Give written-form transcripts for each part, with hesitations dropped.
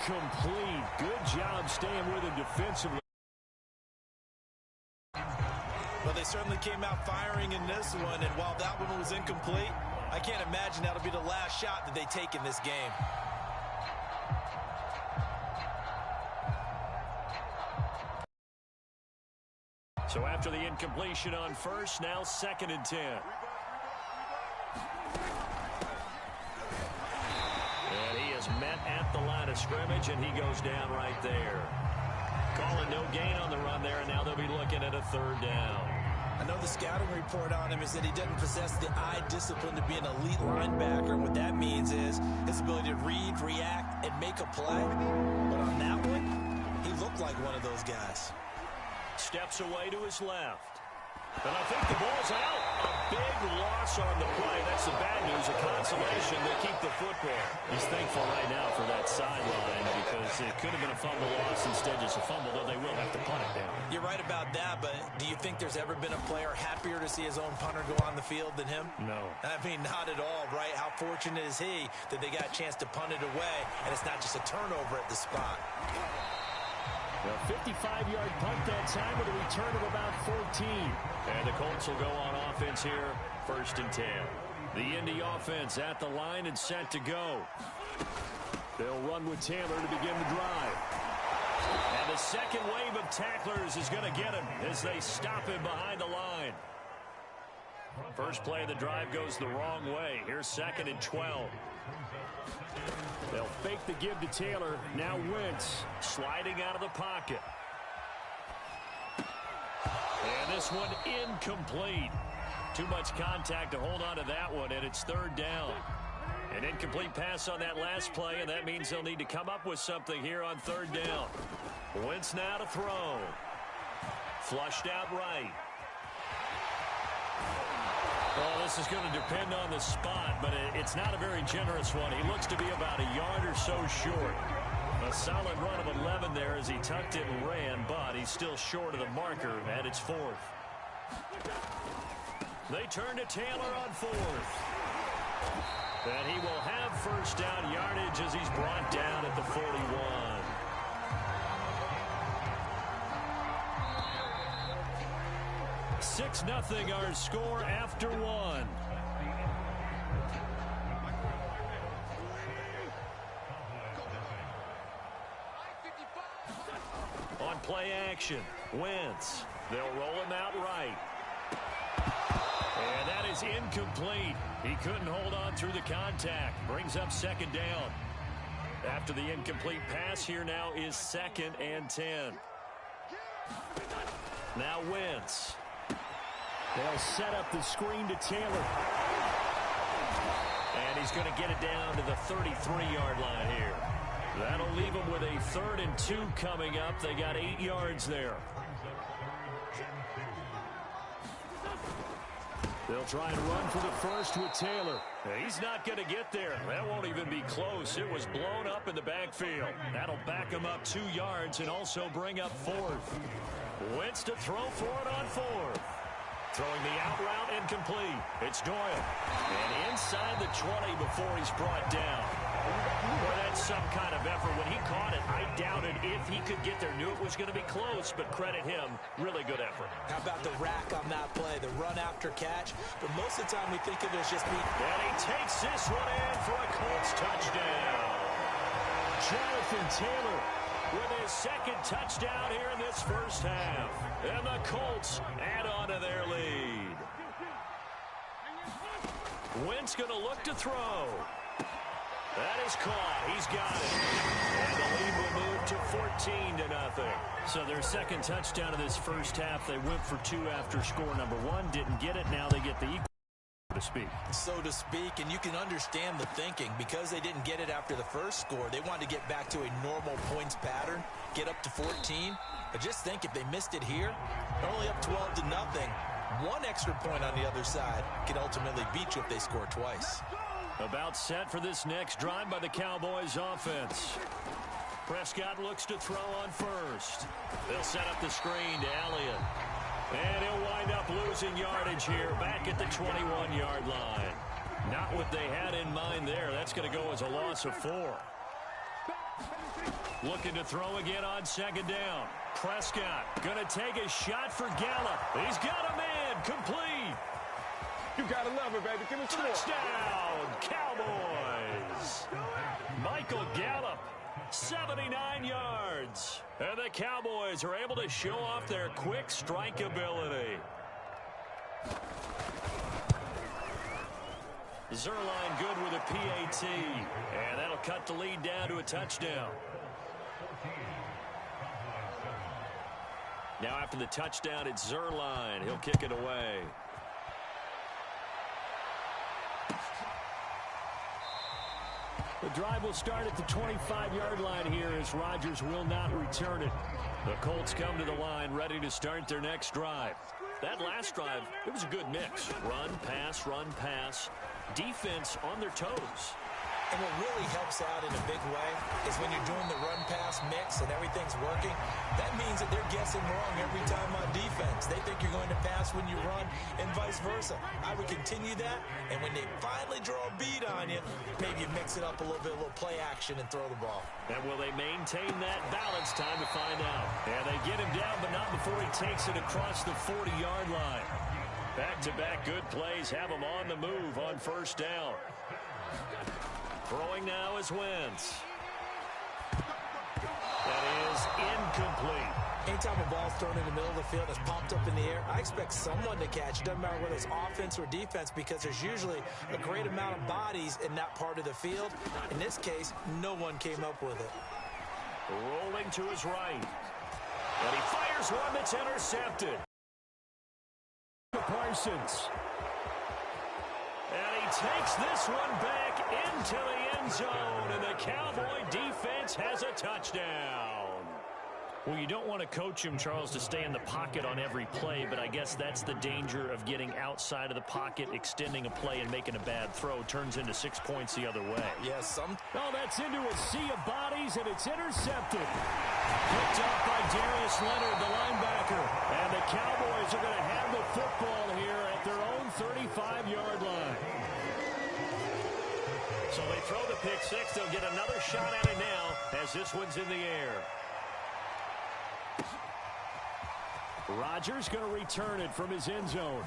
incomplete. Good job staying with him defensively. Well, they certainly came out firing in this one, and while that one was incomplete, I can't imagine that'll be the last shot that they take in this game. So after the incompletion on first, now 2nd and 10. And he is met at the line of scrimmage, and he goes down right there. Calling no gain on the run there, and now they'll be looking at a 3rd down. I know the scouting report on him is that he doesn't possess the eye discipline to be an elite linebacker. And what that means is his ability to read, react, and make a play. But on that one, he looked like one of those guys. Steps away to his left. And I think the ball's out. A big loss on the play. That's the bad news. A consolation. They keep the football. He's thankful right now for that sideline because it could have been a fumble loss, instead just a fumble, though they will have to punt it down. You're right about that, but do you think there's ever been a player happier to see his own punter go on the field than him? No. I mean, not at all, right? How fortunate is he that they got a chance to punt it away, and it's not just a turnover at the spot. A 55-yard punt that time with a return of about 14. And the Colts will go on offense here, 1st and 10. The Indy offense at the line and set to go. They'll run with Taylor to begin the drive. And the second wave of tacklers is going to get him as they stop him behind the line. First play of the drive goes the wrong way. Here's 2nd and 12. They'll fake the give to Taylor. Now Wentz sliding out of the pocket. And this one incomplete. Too much contact to hold on to that one, and it's 3rd down. An incomplete pass on that last play, and that means they'll need to come up with something here on 3rd down. Wentz now to throw. Flushed out right. Well, this is going to depend on the spot, but it's not a very generous one. He looks to be about a yard or so short. A solid run of 11 there as he tucked it and ran, but he's still short of the marker at its 4th. They turn to Taylor on 4th. And he will have 1st down yardage as he's brought down at the 41. Six nothing our score after 1. On play action, Wentz. They'll roll him out right. And that is incomplete. He couldn't hold on through the contact. Brings up 2nd down. After the incomplete pass, here now is 2nd and 10. Now Wentz. They'll set up the screen to Taylor. And he's going to get it down to the 33-yard line here. That'll leave him with a 3rd and 2 coming up. They got 8 yards there. They'll try and run for the first with Taylor. He's not going to get there. That won't even be close. It was blown up in the backfield. That'll back him up 2 yards and also bring up 4th. Wentz to throw for it on 4th. Throwing the out route incomplete. It's Doyle. And inside the 20 before he's brought down. Boy, that's some kind of effort. When he caught it, I doubted if he could get there. Knew it was going to be close, but credit him. Really good effort. How about the rack on that play, the run after catch? But most of the time we think of it as just me. And he takes this one in for a Colts touchdown. Jonathan Taylor with his 2nd touchdown here in this 1st half. And the Colts add on to their lead. Wentz going to look to throw. That is caught. He's got it. And the lead will move to 14-0. So their 2nd touchdown of this 1st half. They went for 2 after score number 1. Didn't get it. Now they get the equal. So to speak, and you can understand the thinking. Because they didn't get it after the first score, they wanted to get back to a normal points pattern, get up to 14. But just think, if they missed it here, they're only up 12-0. 1 extra point on the other side can ultimately beat you if they score twice. About set for this next drive by the Cowboys offense. Prescott looks to throw on 1st. They'll set up the screen to Elliott. And he'll wind up losing yardage here back at the 21-yard line. Not what they had in mind there. That's going to go as a loss of 4. Looking to throw again on second down. Prescott going to take a shot for Gallup. He's got a man. Complete. You got to love it, baby. Give it some more. Touchdown, Cowboys. Michael Gallup, 79 yards. And the Cowboys are able to show off their quick strike ability. Zerline good with a PAT. And that'll cut the lead down to a touchdown. Now after the touchdown, it's Zerline. He'll kick it away. The drive will start at the 25-yard line here as Rodgers will not return it. The Colts come to the line ready to start their next drive. That last drive, it was a good mix. Run, pass, defense on their toes. And what really helps out in a big way is when you're doing the run-pass mix and everything's working, that means that they're guessing wrong every time on defense. They think you're going to pass when you run and vice versa. I would continue that, and when they finally draw a beat on you, maybe you mix it up a little bit, a little play action, and throw the ball. And will they maintain that balance? Time to find out. And they get him down, but not before he takes it across the 40-yard line. Back-to-back good plays have him on the move on first down. Throwing now is Wentz. That is incomplete. Anytime a ball's thrown in the middle of the field that's popped up in the air, I expect someone to catch. It doesn't matter whether it's offense or defense because there's usually a great amount of bodies in that part of the field. In this case, no one came up with it. Rolling to his right. And he fires one that's intercepted. Parsons. And he takes this one back into the end zone, and the Cowboy defense has a touchdown. Well, you don't want to coach him, Charles, to stay in the pocket on every play, but I guess that's the danger of getting outside of the pocket, extending a play, and making a bad throw. Turns into 6 points the other way. Yes, Oh, that's into a sea of bodies, and it's intercepted. Picked up by Darius Leonard, the linebacker. And the Cowboys are going to have the football here at their own 35-yard line. So they throw the pick six. They'll get another shot at it now as this one's in the air. Rodgers going to return it from his end zone.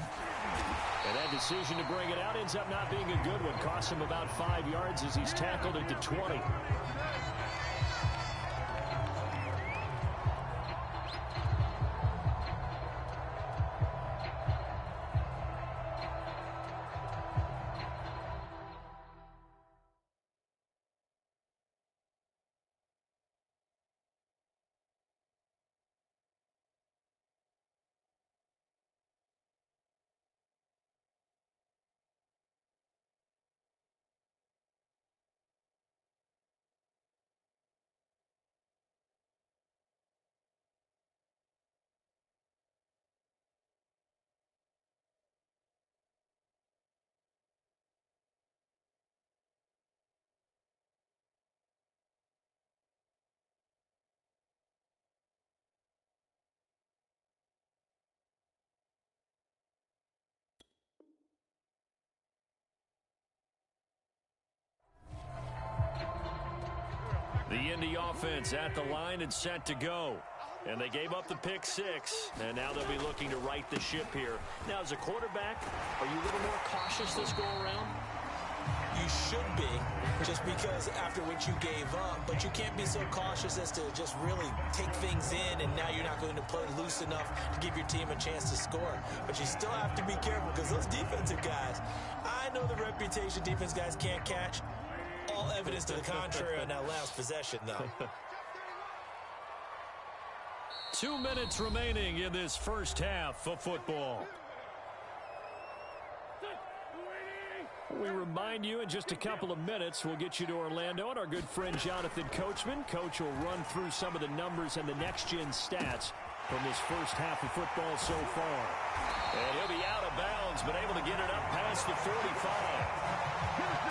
And that decision to bring it out ends up not being a good one. Costs him about 5 yards as he's tackled at the 20. The Indy offense at the line and set to go. And they gave up the pick six, and now they'll be looking to right the ship here. Now, as a quarterback, are you a little more cautious this go-around? You should be, just because after what you gave up, but you can't be so cautious as to just really take things in, and now you're not going to play loose enough to give your team a chance to score. But you still have to be careful because those defensive guys, I know the reputation defense guys can't catch. All evidence to the contrary on that last possession, though. 2 minutes remaining in this first half of football. We remind you in just a couple of minutes, we'll get you to Orlando and our good friend Jonathan Coachman. Coach will run through some of the numbers and the next-gen stats from this first half of football so far. And he'll be out of bounds, but able to get it up past the 45.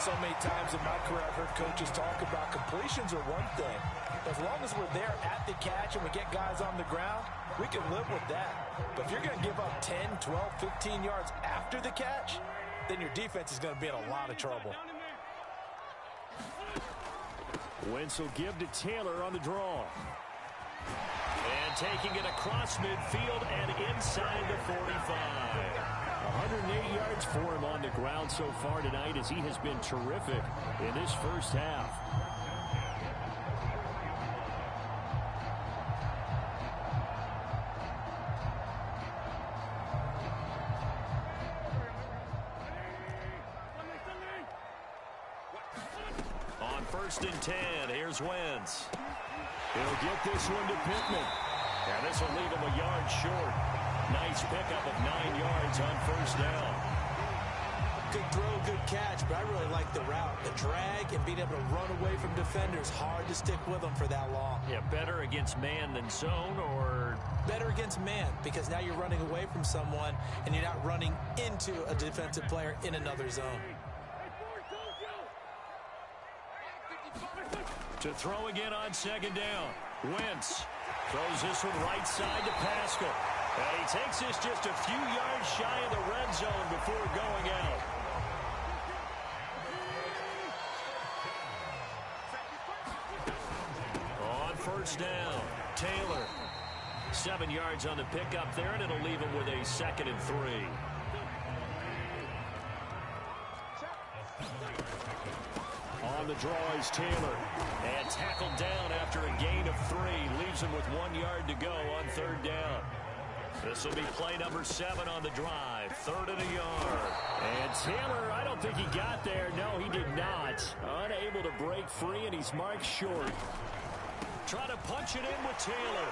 So many times in my career, I've heard coaches talk about completions are one thing. As long as we're there at the catch and we get guys on the ground, we can live with that. But if you're going to give up 10, 12, 15 yards after the catch, then your defense is going to be in a lot of trouble. Wentz will give to Taylor on the draw. And taking it across midfield and inside the 45. 108 yards for him on the ground so far tonight as he has been terrific in this first half. On 1st and 10, here's Wentz. He'll get this one to Pittman. And this will leave him a yard short. Nice pickup of 9 yards on 1st down. Good throw, good catch, but I really like the route. The drag and being able to run away from defenders. Hard to stick with them for that long. Yeah, better against man than zone, or? Better against man, because now you're running away from someone and you're not running into a defensive player in another zone. To throw again on 2nd down. Wentz throws this one right side to Pascal. And he takes this just a few yards shy of the red zone before going out. On 1st down, Taylor. 7 yards on the pickup there, and it'll leave him with a 2nd and 3. On the draw is Taylor. And tackled down after a gain of 3. Leaves him with 1 yard to go on 3rd down. This will be play number 7 on the drive. 3rd and a yard. And Taylor, I don't think he got there. No, he did not. Unable to break free, and he's marked short. Try to punch it in with Taylor.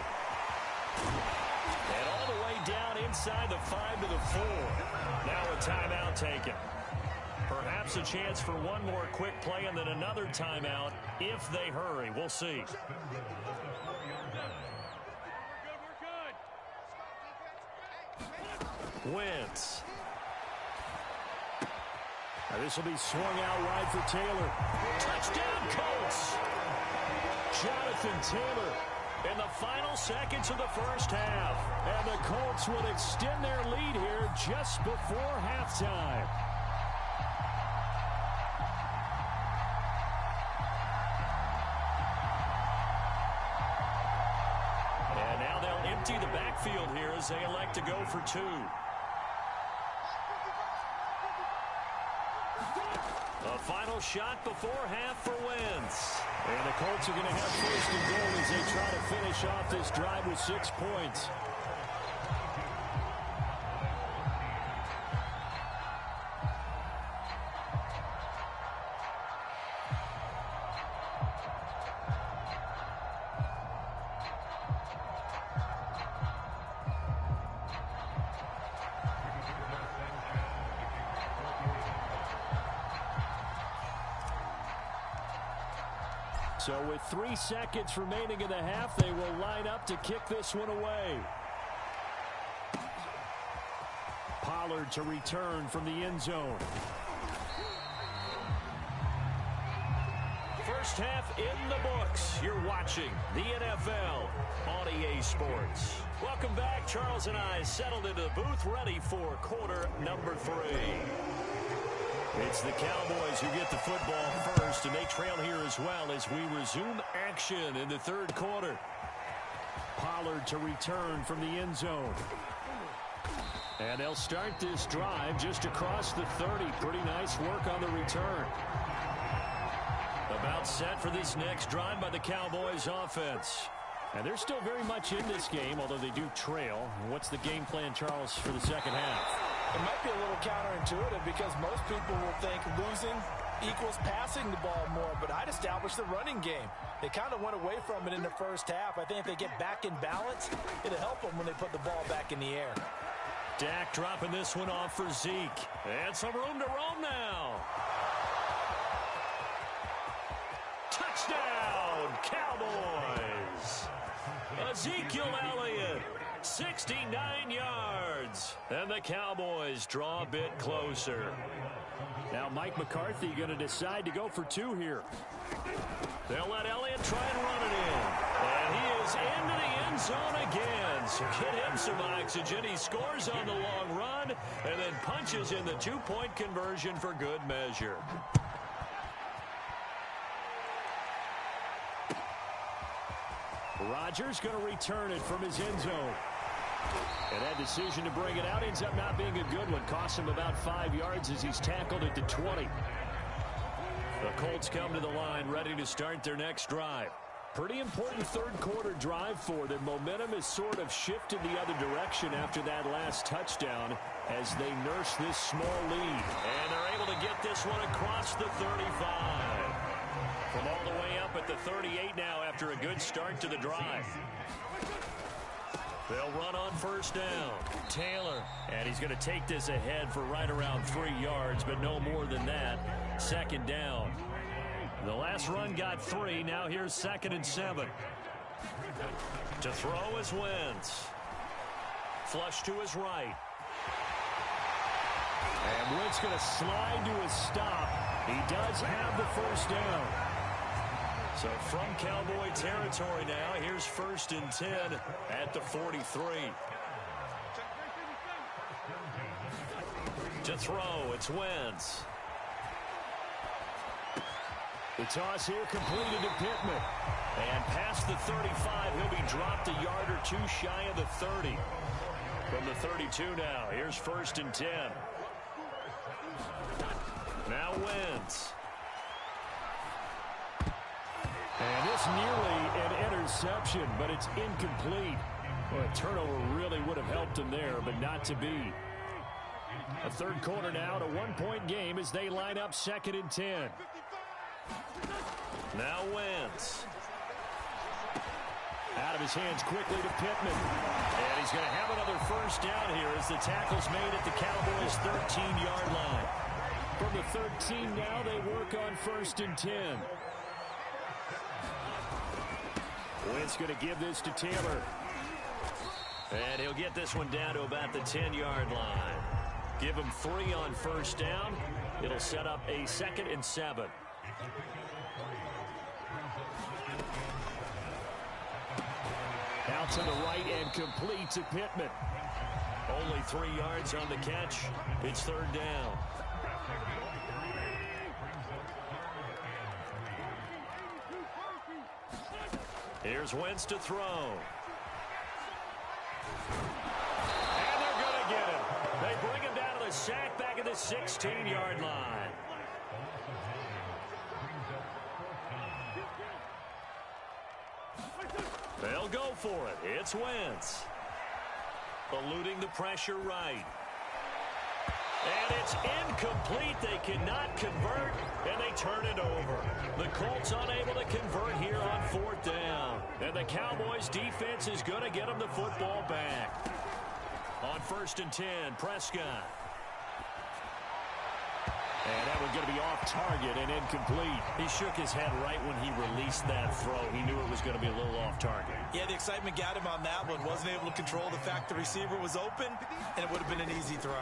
And all the way down inside the 5 to the 4. Now a timeout taken. Perhaps a chance for one more quick play and then another timeout if they hurry. We'll see. Wentz. Now this will be swung out wide for Taylor. Touchdown, Colts! Jonathan Taylor in the final seconds of the first half. And the Colts will extend their lead here just before halftime. And now they'll empty the backfield here as they elect to go for 2. A final shot before half for Wentz. And the Colts are going to have 1st and goal as they try to finish off this drive with 6 points. So with 3 seconds remaining in the half, they will line up to kick this one away. Pollard to return from the end zone. First half in the books. You're watching the NFL on EA Sports. Welcome back. Charles and I settled into the booth ready for quarter number 3. It's the Cowboys who get the football first, and they trail here as well as we resume action in the 3rd quarter. Pollard to return from the end zone. And they'll start this drive just across the 30. Pretty nice work on the return. About set for this next drive by the Cowboys offense. And they're still very much in this game, although they do trail. What's the game plan, Charles, for the second half? It might be a little counterintuitive because most people will think losing equals passing the ball more, but I'd establish the running game. They kind of went away from it in the first half. I think if they get back in balance, it'll help them when they put the ball back in the air. Dak dropping this one off for Zeke. And some room to roam now. Touchdown, Cowboys! Ezekiel Elliott, 69 yards. And the Cowboys draw a bit closer. Now Mike McCarthy going to decide to go for 2 here. They'll let Elliott try and run it in. And he is into the end zone again. So get him some oxygen. He scores on the long run and then punches in the 2-point conversion for good measure. Rodgers going to return it from his end zone. And that decision to bring it out ends up not being a good one. Costs him about 5 yards as he's tackled at the 20. The Colts come to the line ready to start their next drive. Pretty important third quarter drive for them. Momentum has sort of shifted the other direction after that last touchdown as they nurse this small lead. And they're able to get this one across the 35. From all the way up at the 38 now after a good start to the drive. They'll run on first down. Taylor. And he's going to take this ahead for right around 3 yards, but no more than that. Second down. The last run got 3. Now here's 2nd and 7. To throw is Wentz. Flush to his right. And Wentz going to slide to a stop. He does have the first down. So from Cowboy territory now, here's 1st and 10 at the 43. To throw, it's Wentz. The toss here completed to Pittman. And past the 35, he'll be dropped a yard or 2 shy of the 30. From the 32 now, here's 1st and 10. Now Wentz. And this nearly an interception, but it's incomplete. Well, a turnover really would have helped him there, but not to be. A third quarter now, a 1-point game as they line up 2nd and 10. Now Wentz. Out of his hands quickly to Pittman. And he's going to have another first down here as the tackle's made at the Cowboys' 13-yard line. From the 13 now, they work on 1st and 10. Wentz going to give this to Taylor. And he'll get this one down to about the 10-yard line. Give him 3 on first down. It'll set up a 2nd and 7. Out to the right and complete to Pittman. Only 3 yards on the catch. It's 3rd down. Here's Wentz to throw. And they're going to get him. They bring him down to the sack back at the 16-yard line. They'll go for it. It's Wentz. Eluding the pressure right. And it's incomplete. They cannot convert, and they turn it over. The Colts unable to convert here on 4th down. And the Cowboys defense is going to get them the football back. On 1st and 10, Prescott. And that was going to be off target and incomplete. He shook his head right when he released that throw. He knew it was going to be a little off target. Yeah, the excitement got him on that one. Wasn't able to control the fact the receiver was open, and it would have been an easy throw.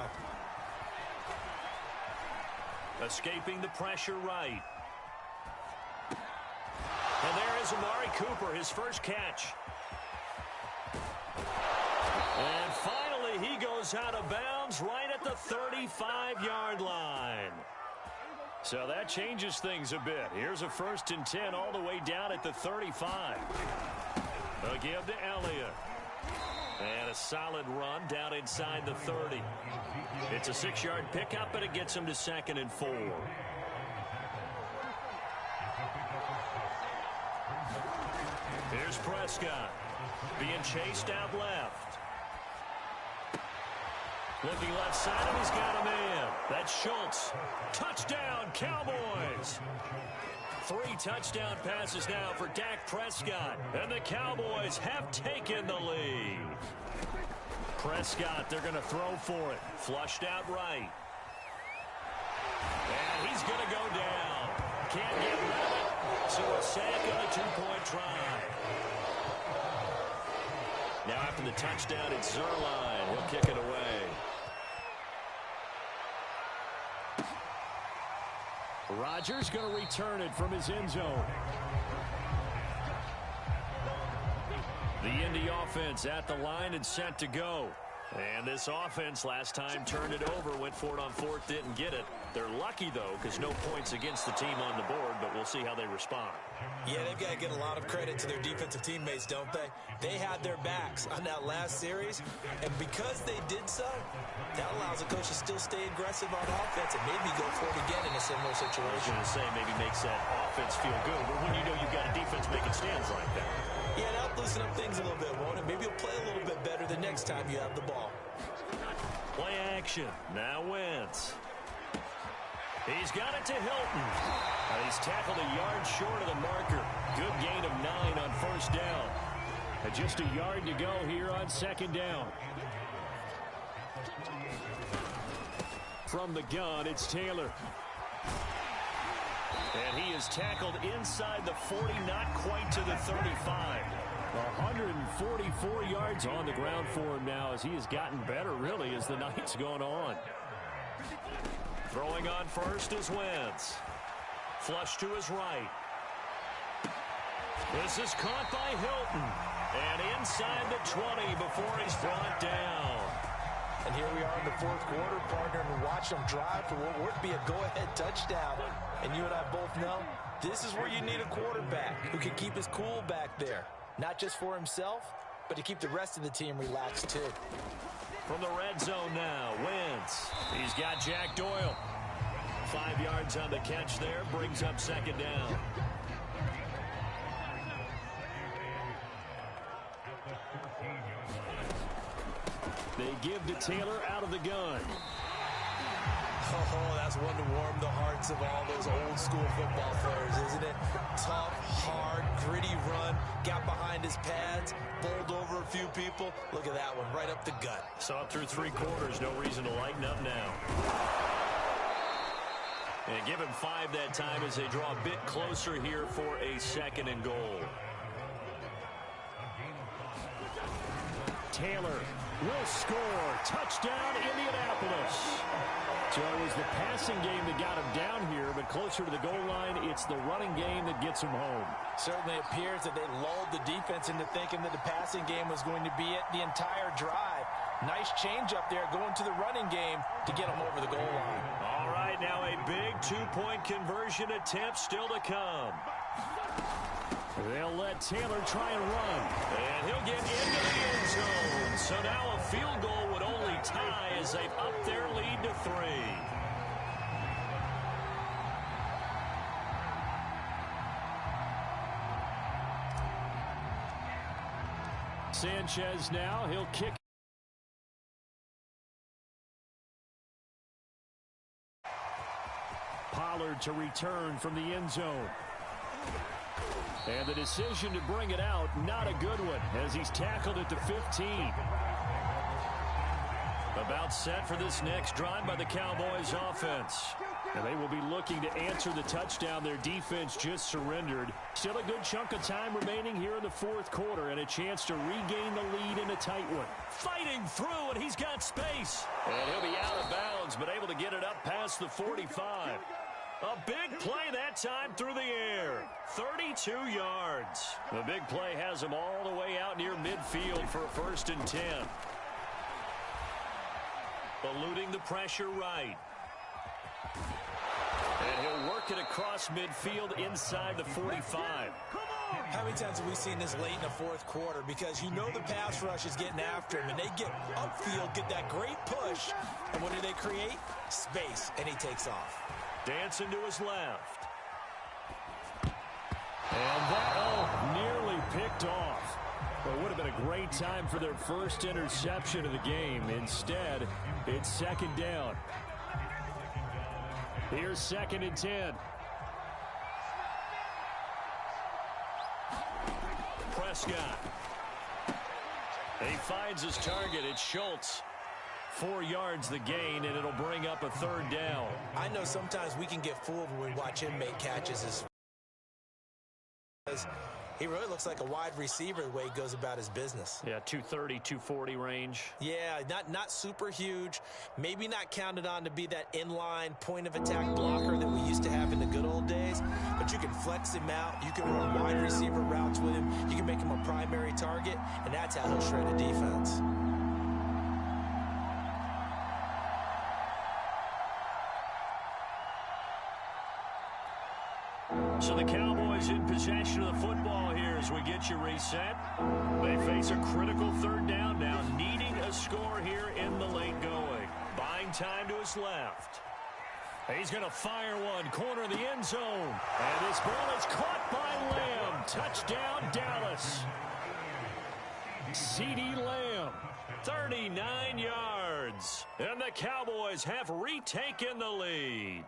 Escaping the pressure right. And there is Amari Cooper, his first catch. And finally, he goes out of bounds right at the 35-yard line. So that changes things a bit. Here's a 1st and 10 all the way down at the 35. They'll give to Elliott. And a solid run down inside the 30. It's a 6-yard pickup, and it gets him to 2nd and 4. Here's Prescott being chased out left. Looking left side, and he's got a man. That's Schultz. Touchdown, Cowboys. 3 touchdown passes now for Dak Prescott. And the Cowboys have taken the lead. Prescott, they're going to throw for it. Flushed out right. And he's going to go down. Can't get rid of it. So a sack on a 2-point try. Now after the touchdown, it's Zerline. He'll kick it away. Rodgers going to return it from his end zone. The Indy offense at the line and set to go. And this offense last time turned it over, went for it on fourth, didn't get it. They're lucky, though, because no points against the team on the board, but we'll see how they respond. Yeah, they've got to get a lot of credit to their defensive teammates, don't they? They had their backs on that last series, and because they did so, that allows the coach to still stay aggressive on offense and maybe go for it again in a similar situation. I was going to say, maybe makes that offense feel good, but when you know you've got a defense making stands like that. Yeah, that'll loosen up things a little bit, won't it? Maybe you'll play a little bit better the next time you have the ball. Play action. Now Wentz. He's got it to Hilton. He's tackled a yard short of the marker. Good gain of 9 on first down. And just a yard to go here on second down. From the gun, it's Taylor. And he is tackled inside the 40, not quite to the 35. 144 yards on the ground for him now as he has gotten better, really, as the night's gone on. Throwing on first is Wentz. Flush to his right. This is caught by Hilton. And inside the 20 before he's brought down. And here we are in the fourth quarter, partner, and watch them drive for what would be a go-ahead touchdown. And you and I both know this is where you need a quarterback who can keep his cool back there. Not just for himself, but to keep the rest of the team relaxed, too. From the red zone now, Wentz. He's got Jack Doyle. 5 yards on the catch there, brings up second down. They give to Taylor out of the gun. Oh, that's one to warm the hearts of all those old school football players, isn't it? Tough, hard, gritty run, got behind his pads, bowled over a few people. Look at that one, right up the gut. Saw it through 3 quarters, no reason to lighten up now. And give him 5 that time as they draw a bit closer here for a second and goal. Taylor will score. Touchdown, Indianapolis. So it was the passing game that got him down here, but closer to the goal line, it's the running game that gets him home. Certainly appears that they lulled the defense into thinking that the passing game was going to be it the entire drive. Nice change up there going to the running game to get him over the goal line. All right, now a big 2-point conversion attempt still to come. They'll let Taylor try and run. And he'll get into the end zone. So now a field goal would only tie as they've upped their lead to 3. Sanchez now, he'll kick. Pollard to return from the end zone. And the decision to bring it out, not a good one, as he's tackled at the 15. About set for this next drive by the Cowboys offense. And they will be looking to answer the touchdown their defense just surrendered. Still a good chunk of time remaining here in the fourth quarter and a chance to regain the lead in a tight one. Fighting through, and he's got space. And he'll be out of bounds, but able to get it up past the 45. A big play that time through the air. 32 yards. The big play has him all the way out near midfield for a 1st and 10. Eluding the pressure right. And he'll work it across midfield inside the 45. How many times have we seen this late in the fourth quarter? Because you know the pass rush is getting after him, and they get upfield, get that great push. And what do they create? Space, and he takes off. Dancing to his left. And that, nearly picked off. Well, it would have been a great time for their first interception of the game. Instead, it's second down. Here's 2nd and 10. Prescott. He finds his target. It's Schultz. 4 yards the gain, and it'll bring up a 3rd down. I know sometimes we can get fooled when we watch him make catches. He really looks like a wide receiver the way he goes about his business. Yeah, 230, 240 range. Yeah, not super huge. Maybe not counted on to be that inline point-of-attack blocker that we used to have in the good old days. But you can flex him out. You can run wide receiver routes with him. You can make him a primary target, and that's how he'll shred a defense. possession of the football here as we get you reset. They face a critical third down now, needing a score here in the late going. Buying time to his left. He's going to fire one, corner of the end zone. And this ball is caught by Lamb. Touchdown, Dallas. CeeDee Lamb, 39 yards. And the Cowboys have retaken the lead.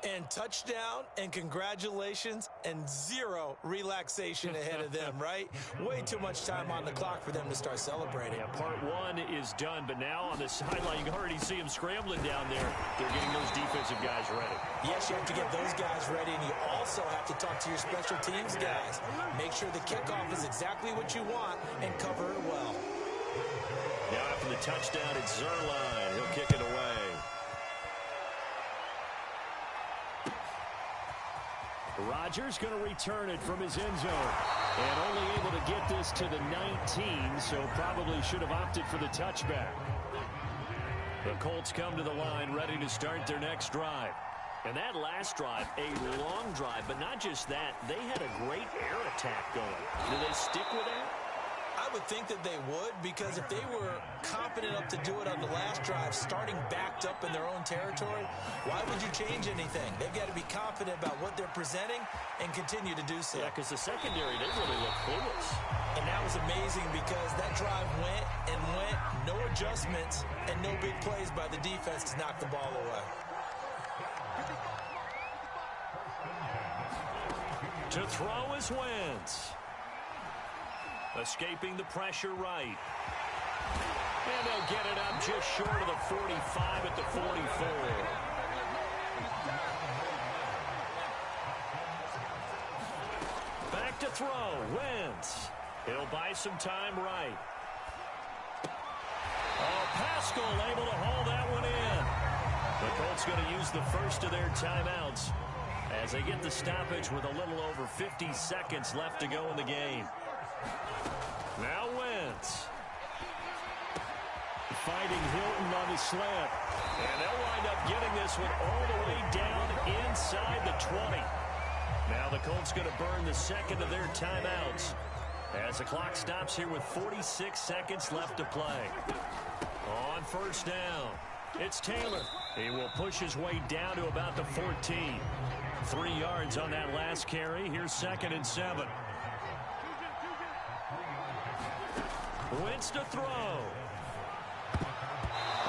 And touchdown, and congratulations, and zero relaxation ahead of them, right? Way too much time on the clock for them to start celebrating. Yeah, part one is done, but now on the sideline, you can already see them scrambling down there. They're getting those defensive guys ready. Yes, you have to get those guys ready, and you also have to talk to your special teams guys. Make sure the kickoff is exactly what you want and cover it well. Now after the touchdown, it's Zerline. He'll kick it away. Rodgers going to return it from his end zone. And only able to get this to the 19, so probably should have opted for the touchback. The Colts come to the line, ready to start their next drive. And that last drive, a long drive, but not just that. They had a great air attack going. Do they stick with that? I would think that they would, because if they were confident enough to do it on the last drive, starting backed up in their own territory, why would you change anything? They've got to be confident about what they're presenting and continue to do so. Yeah, because the secondary, they really look clueless. And that was amazing because that drive went and went, no adjustments, and no big plays by the defense to knock the ball away. To throw is Wentz. Escaping the pressure right. And they'll get it up just short of the 45 at the 44. Back to throw. Wentz. He'll buy some time right. Oh, Pascal able to haul that one in. The Colts going to use the first of their timeouts as they get the stoppage with a little over 50 seconds left to go in the game. Now Wentz. Fighting Hilton on the slant. And they'll wind up getting this one all the way down inside the 20. Now the Colts going to burn the second of their timeouts as the clock stops here with 46 seconds left to play. On first down, it's Taylor. He will push his way down to about the 14. 3 yards on that last carry. Here's 2nd and 7. Wentz to throw.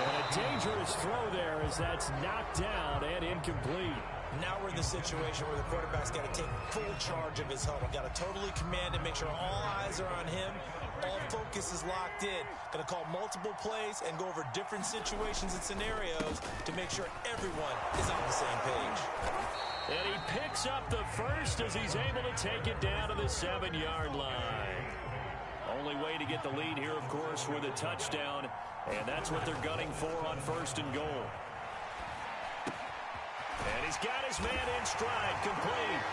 And a dangerous throw there as that's knocked down and incomplete. Now we're in the situation where the quarterback's got to take full charge of his huddle. Got to totally command and make sure all eyes are on him. All focus is locked in. Going to call multiple plays and go over different situations and scenarios to make sure everyone is on the same page. And he picks up the first as he's able to take it down to the 7-yard line. Only way to get the lead here, of course, with a touchdown. And that's what they're gunning for on 1st and goal. And he's got his man in stride, complete.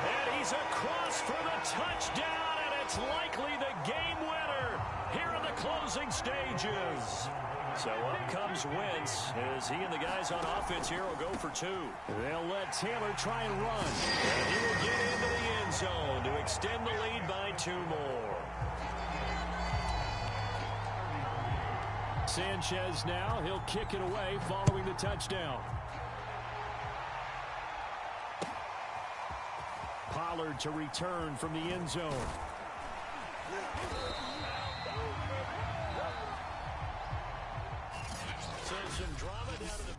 And he's across for the touchdown, and it's likely the game winner here in the closing stages. So up comes Wentz as he and the guys on offense here will go for 2. They'll let Taylor try and run. And he will get into the end zone to extend the lead by 2 more. Sanchez now, he'll kick it away following the touchdown. Pollard to return from the end zone. So some drama down to the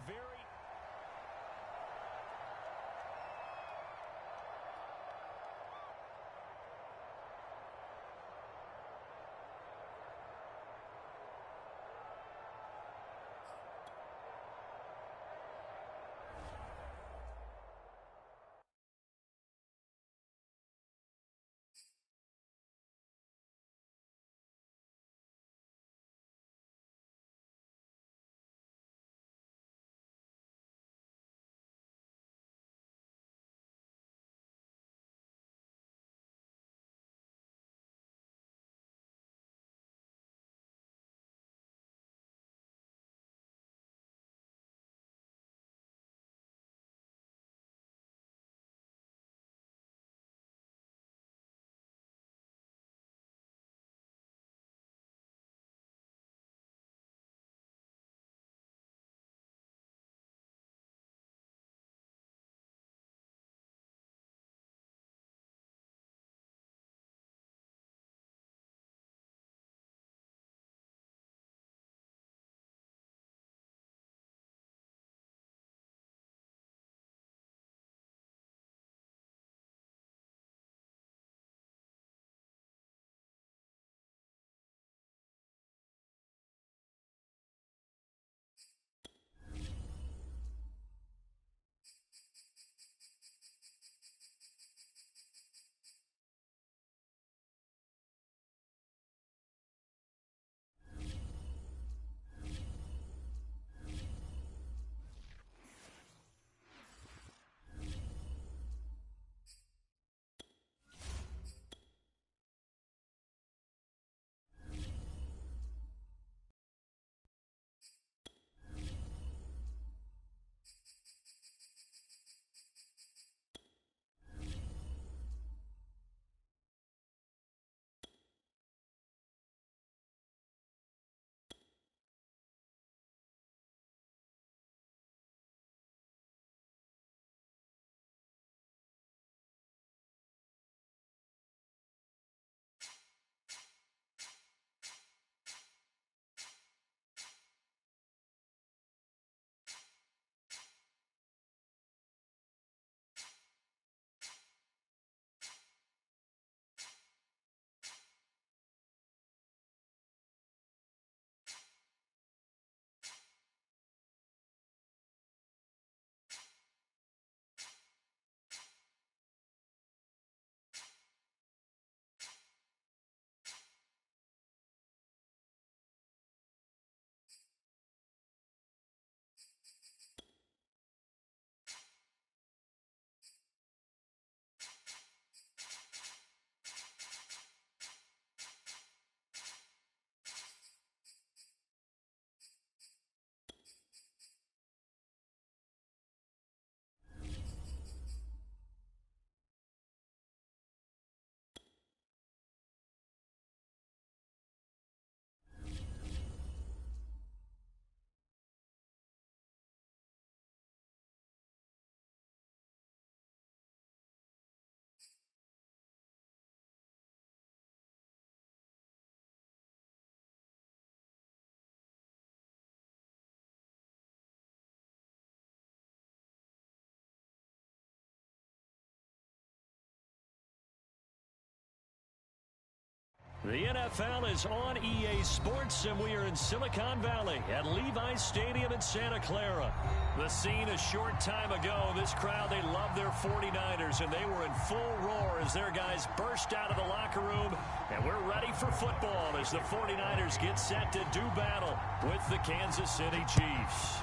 The NFL is on EA Sports, and we are in Silicon Valley at Levi's Stadium in Santa Clara. The scene a short time ago, this crowd, they love their 49ers, and they were in full roar as their guys burst out of the locker room, and we're ready for football as the 49ers get set to do battle with the Kansas City Chiefs.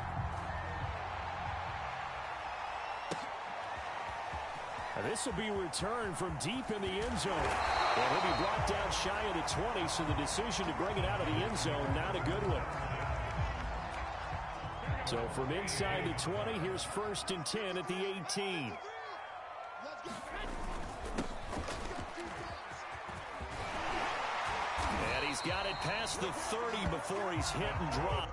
This will be returned from deep in the end zone. And he'll be brought down shy of the 20, so the decision to bring it out of the end zone, not a good one. So from inside the 20, here's 1st and 10 at the 18. And he's got it past the 30 before he's hit and dropped.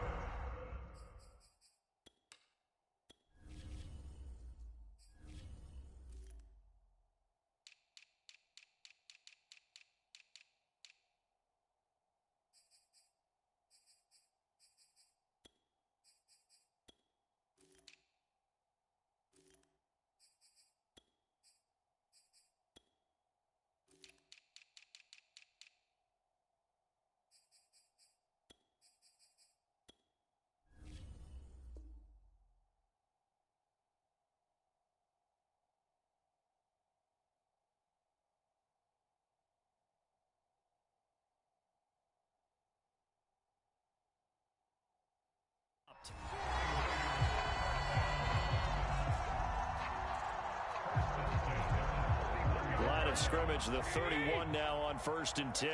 Line of scrimmage, the 31 now on 1st and 10.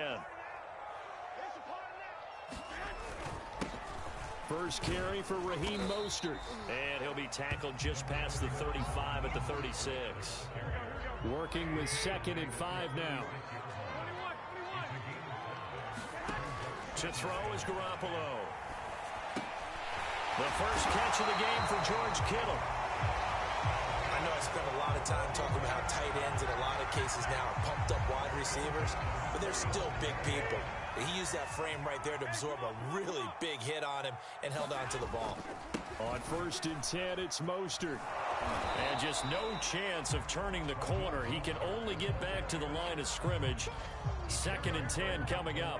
First carry for Raheem Mostert. And he'll be tackled just past the 35 at the 36. Working with 2nd and 5 now. To throw is Garoppolo. The first catch of the game for George Kittle. I know I spent a lot of time talking about how tight ends in a lot of cases now are pumped up wide receivers, but they're still big people. He used that frame right there to absorb a really big hit on him and held on to the ball. On 1st and 10, it's Mostert. And just no chance of turning the corner. He can only get back to the line of scrimmage. 2nd and 10 coming up.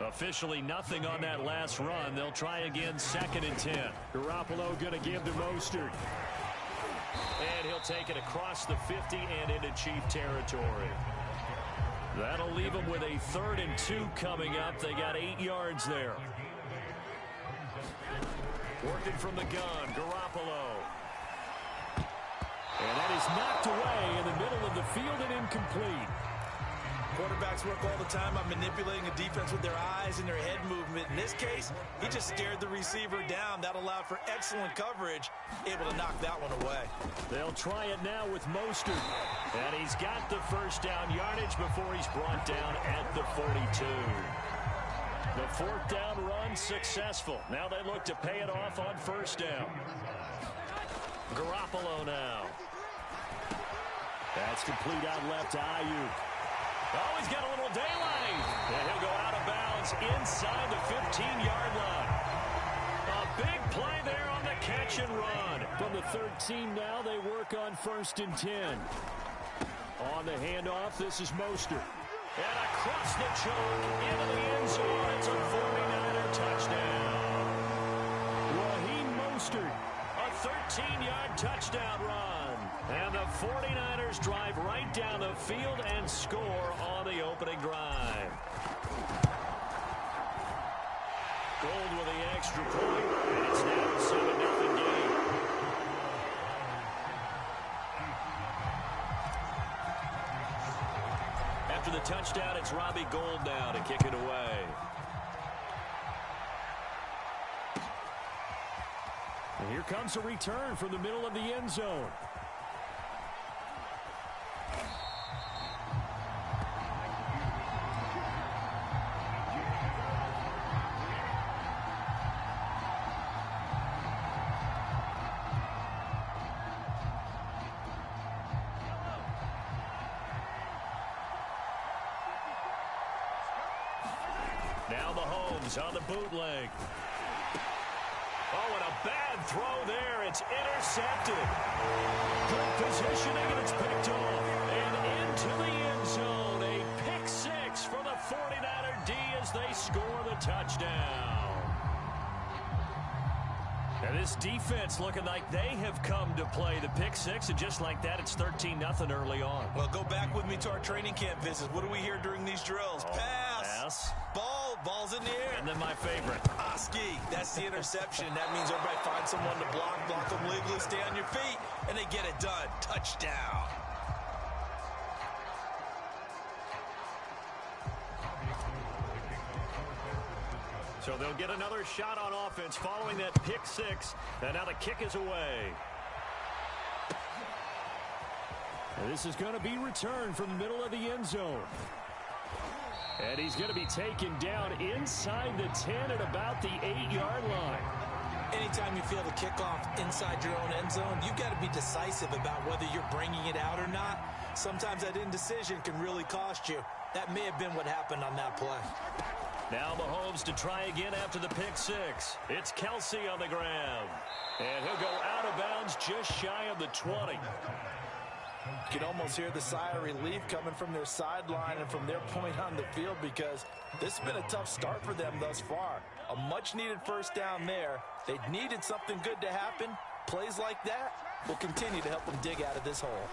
Officially nothing on that last run. They'll try again, 2nd and 10. Garoppolo going to give to Mostert. And he'll take it across the 50 and into Chief territory. That'll leave them with a 3rd and 2 coming up. They got 8 yards there. Working from the gun, Garoppolo. And that is knocked away in the middle of the field and incomplete. Quarterbacks work all the time on manipulating a defense with their eyes and their head movement. In this case, he just stared the receiver down. That allowed for excellent coverage, able to knock that one away. They'll try it now with Mostert. And he's got the first down yardage before he's brought down at the 42. The 4th down run successful. Now they look to pay it off on 1st down. Garoppolo now. That's complete out left to Ayuk. Oh, he's got a little daylight. And he'll go out of bounds inside the 15-yard line. A big play there on the catch and run. From the 13 now, they work on 1st and 10. On the handoff, this is Mostert. And across the chalk into the end zone. It's a 49er touchdown. Raheem Mostert, a 13-yard touchdown run. And the 49ers drive right down the field and score on the opening drive. Gold with the extra point, and it's now a 7-0 game. After the touchdown, it's Robbie Gould now to kick it away. And here comes a return from the middle of the end zone. Now Mahomes on the bootleg. Oh, and a bad throw there. It's intercepted. Good positioning, and it's picked off. And into the end zone. A pick six for the 49ers. as they score the touchdown. And this defense looking like they have come to play the pick six, and just like that, it's 13-0 early on. Well, go back with me to our training camp visits. What do we hear during these drills? Pass. Ball's in the air. And then my favorite. Ski. That's the interception. That means everybody find someone to block them legally, stay on your feet, and they get it done. Touchdown. So they'll get another shot on offense following that pick six. And now the kick is away. And this is going to be returned from the middle of the end zone. And he's going to be taken down inside the 10 at about the 8-yard line. Anytime you feel the kickoff inside your own end zone, you've got to be decisive about whether you're bringing it out or not. Sometimes that indecision can really cost you. That may have been what happened on that play. Now Mahomes to try again after the pick six. It's Kelsey on the ground. And he'll go out of bounds just shy of the 20. You can almost hear the sigh of relief coming from their sideline and from their point on the field, because this has been a tough start for them thus far. A much-needed first down there. They needed something good to happen. Plays like that will continue to help them dig out of this hole.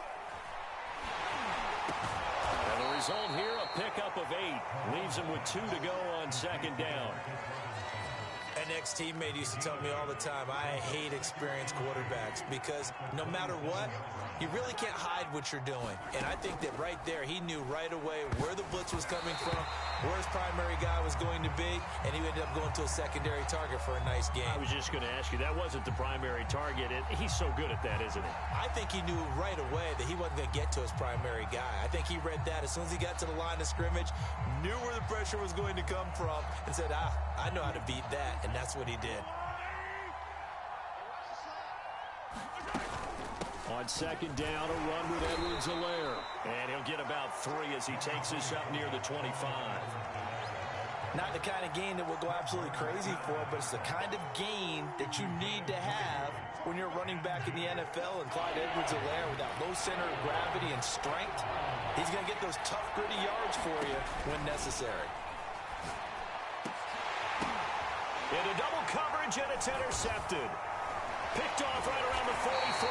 And the result here, a pickup of 8. Leaves him with 2 to go on second down. An ex-teammate used to tell me all the time, I hate experienced quarterbacks, because no matter what, you really can't hide what you're doing. And I think that right there, he knew right away where the blitz was coming from, where his primary guy was going to be, and he ended up going to a secondary target for a nice game. I was just going to ask you, that wasn't the primary target. He's so good at that, isn't he? I think he knew right away that he wasn't going to get to his primary guy. I think he read that as soon as he got to the line of scrimmage, knew where the pressure was going to come from, and said, I know how to beat that, and that's what he did. On second down, a run with Edwards-Helaire. And he'll get about 3 as he takes us up near the 25. Not the kind of gain that we'll go absolutely crazy for, but it's the kind of gain that you need to have when you're running back in the NFL. And Clyde Edwards-Helaire, with that low center of gravity and strength, he's going to get those tough, gritty yards for you when necessary. Into double coverage, and it's intercepted. Picked off right around the 43.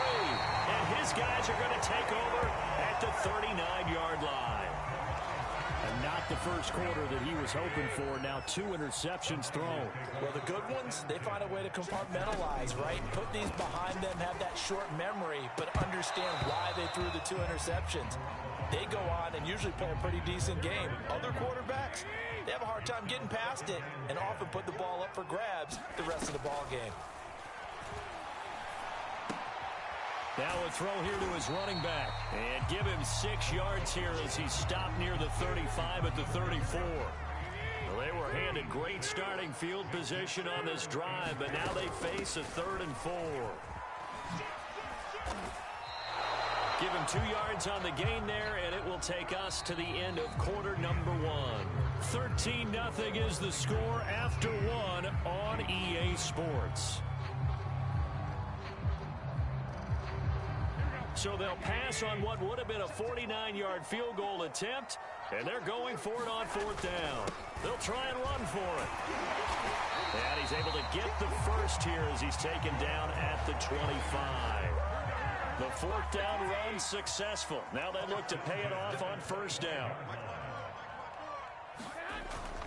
And his guys are going to take over at the 39-yard line. And not the first quarter that he was hoping for. Now 2 interceptions thrown. Well, the good ones, they find a way to compartmentalize, right? Put these behind them, have that short memory, but understand why they threw the 2 interceptions. They go on and usually play a pretty decent game. Other quarterbacks, they have a hard time getting past it and often put the ball up for grabs the rest of the ball game. Now a throw here to his running back. And give him 6 yards here as he's stopped near the 35 at the 34. Well, they were handed great starting field position on this drive, but now they face a 3rd and 4. Give him 2 yards on the gain there, and it will take us to the end of quarter number 1. 13-0 is the score after 1 on EA Sports. So they'll pass on what would have been a 49-yard field goal attempt, and they're going for it on 4th down. They'll try and run for it. And he's able to get the first here as he's taken down at the 25. The 4th down run successful. Now they look to pay it off on 1st down.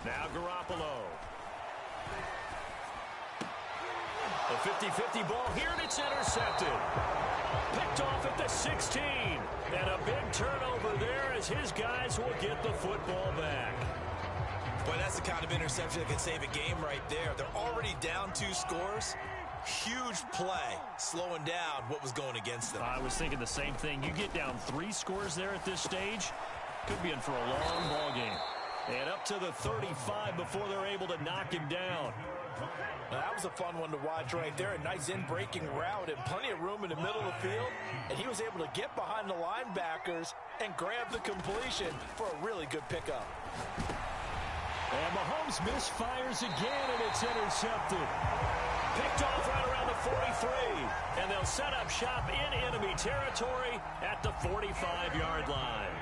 Now Garoppolo. A 50-50 ball here, and it's intercepted. Picked off at the 16. And a big turnover there as his guys will get the football back. Boy, that's the kind of interception that can save a game right there. They're already down 2 scores. Huge play, slowing down what was going against them. I was thinking the same thing. You get down 3 scores there at this stage, could be in for a long ball game. And up to the 35 before they're able to knock him down. Now, that was a fun one to watch right there. A nice in-breaking route and plenty of room in the middle of the field. And he was able to get behind the linebackers and grab the completion for a really good pickup. And Mahomes misfires again, and it's intercepted. Picked off right around the 43. And they'll set up shop in enemy territory at the 45-yard line.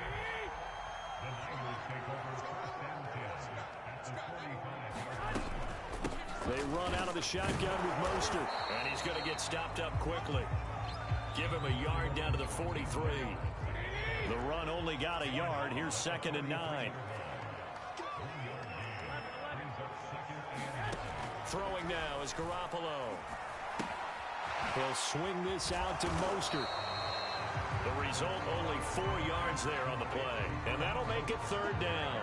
They run out of the shotgun with Mostert. And he's going to get stopped up quickly. Give him a yard down to the 43. The run only got a yard. Here's 2nd and 9. Throwing now is Garoppolo. He'll swing this out to Mostert. The result, only 4 yards there on the play. And that'll make it 3rd down.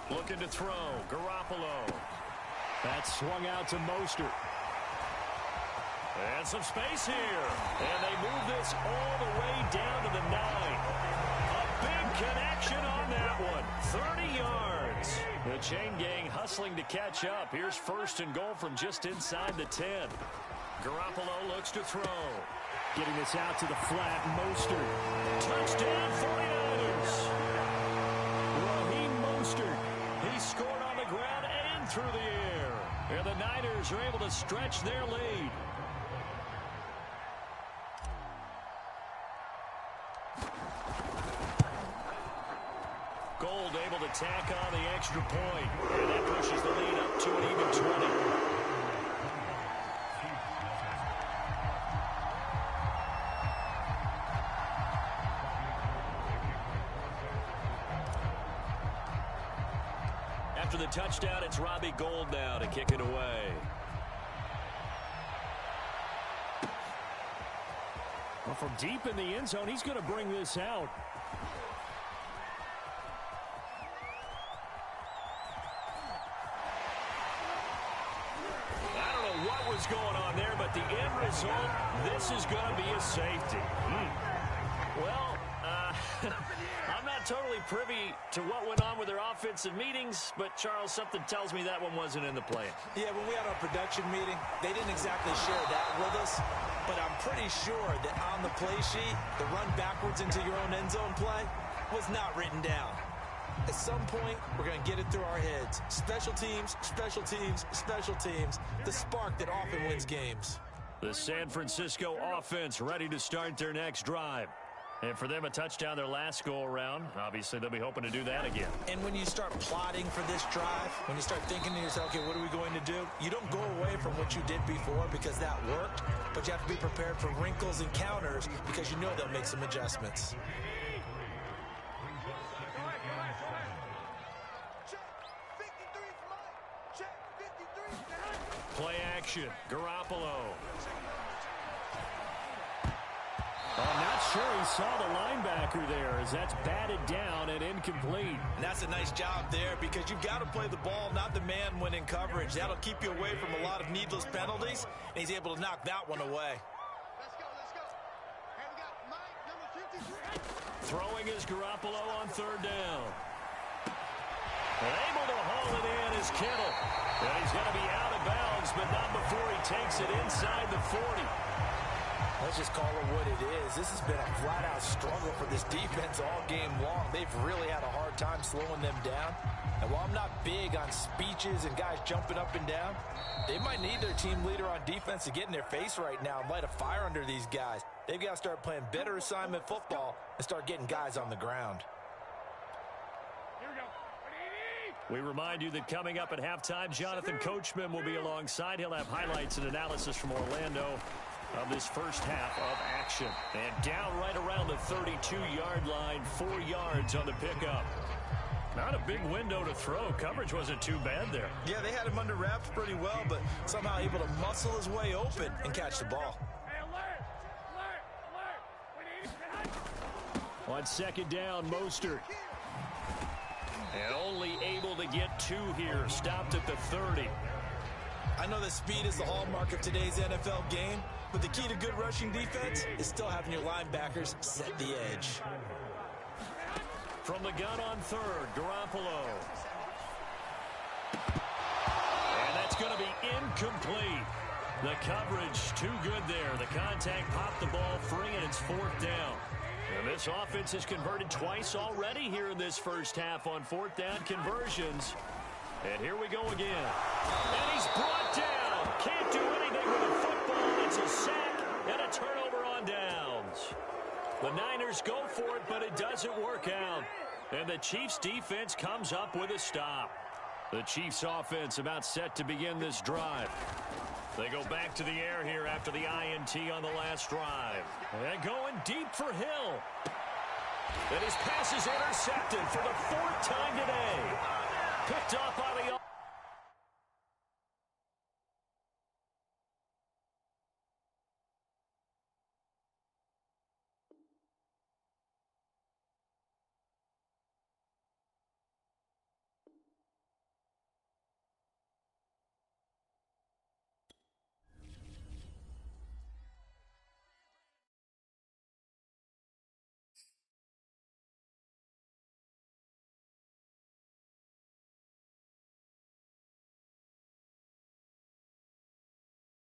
Looking to throw. Garoppolo. That's swung out to Mostert. And some space here. And they move this all the way down to the 9. A big connection on that one. 30 yards. The chain gang hustling to catch up. Here's 1st and goal from just inside the 10. Garoppolo looks to throw. Getting this out to the flat. Mostert. Touchdown 49ers. Raheem Mostert. He scored on the ground and through the air. And the Niners are able to stretch their lead. Gold able to tack on the extra point. And that pushes the lead up to an even 20. After the touchdown, it's Robbie Gould now to kick it away. Well, from deep in the end zone, he's going to bring this out. Going on there, but the end result, this is going to be a safety. Well, I'm not totally privy to what went on with their offensive meetings, but Charles, something tells me that one wasn't in the plan. Yeah, when we had our production meeting, they didn't exactly share that with us, but I'm pretty sure that on the play sheet, the run backwards into your own end zone play was not written down. At some point, we're going to get it through our heads. Special teams, special teams, special teams. The spark that often wins games. The San Francisco offense ready to start their next drive. And for them, a touchdown their last go-around. Obviously, they'll be hoping to do that again. And when you start plotting for this drive, when you start thinking to yourself, okay, what are we going to do? You don't go away from what you did before because that worked, but you have to be prepared for wrinkles and counters because you know they'll make some adjustments. Play action. Garoppolo. I'm not sure he saw the linebacker there as that's batted down and incomplete. And that's a nice job there because you've got to play the ball, not the man when in coverage. That'll keep you away from a lot of needless penalties, and he's able to knock that one away. Let's go. Hey, we got Mike, number 53. Throwing is Garoppolo on 3rd down. Able to haul it in is Kittle. And he's going to be out of bounds, but not before he takes it inside the 40. Let's just call it what it is. This has been a flat-out struggle for this defense all game long. They've really had a hard time slowing them down. And while I'm not big on speeches and guys jumping up and down, they might need their team leader on defense to get in their face right now and light a fire under these guys. They've got to start playing better assignment football and start getting guys on the ground. We remind you that coming up at halftime, Jonathan Coachman will be alongside. He'll have highlights and analysis from Orlando of this first half of action. And down right around the 32-yard line, 4 yards on the pickup. Not a big window to throw. Coverage wasn't too bad there. Yeah, they had him under wraps pretty well, but somehow able to muscle his way open and catch the ball. On 2nd down, Mostert. And only able to get 2 here. Stopped at the 30. I know that speed is the hallmark of today's NFL game, but the key to good rushing defense is still having your linebackers set the edge. From the gun on 3rd, Garoppolo. And that's going to be incomplete. The coverage too good there. The contact popped the ball free, and it's 4th down. And this offense has converted twice already here in this first half on 4th down conversions. And here we go again. And he's brought down. Can't do anything with the football. It's a sack and a turnover on downs. The Niners go for it, but it doesn't work out. And the Chiefs defense comes up with a stop. The Chiefs offense about set to begin this drive. They go back to the air here after the INT on the last drive. And going deep for Hill. And his pass is intercepted for the 4th time today. Picked off by the